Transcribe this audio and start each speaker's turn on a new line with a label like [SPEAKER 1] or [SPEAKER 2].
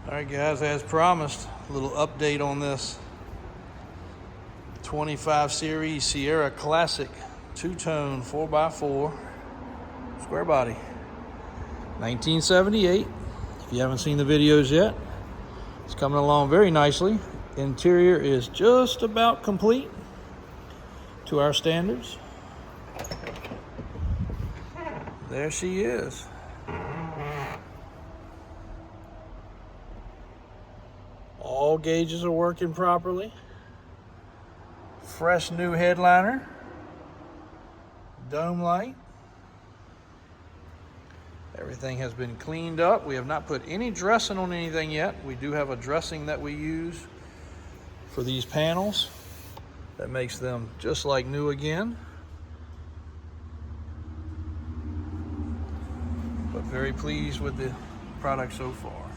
[SPEAKER 1] All right, guys, as promised, a little update on this 25 Series Sierra Classic two-tone 4x4 square body, 1978. If you haven't seen the videos yet, it's coming along very nicely. Interior is just about complete to our standards. There she is. All gauges are working properly. Fresh new headliner. Dome light. Everything has been cleaned up. We have not put any dressing on anything yet. We do have a dressing that we use for these panels that makes them just like new again. But very pleased with the product so far.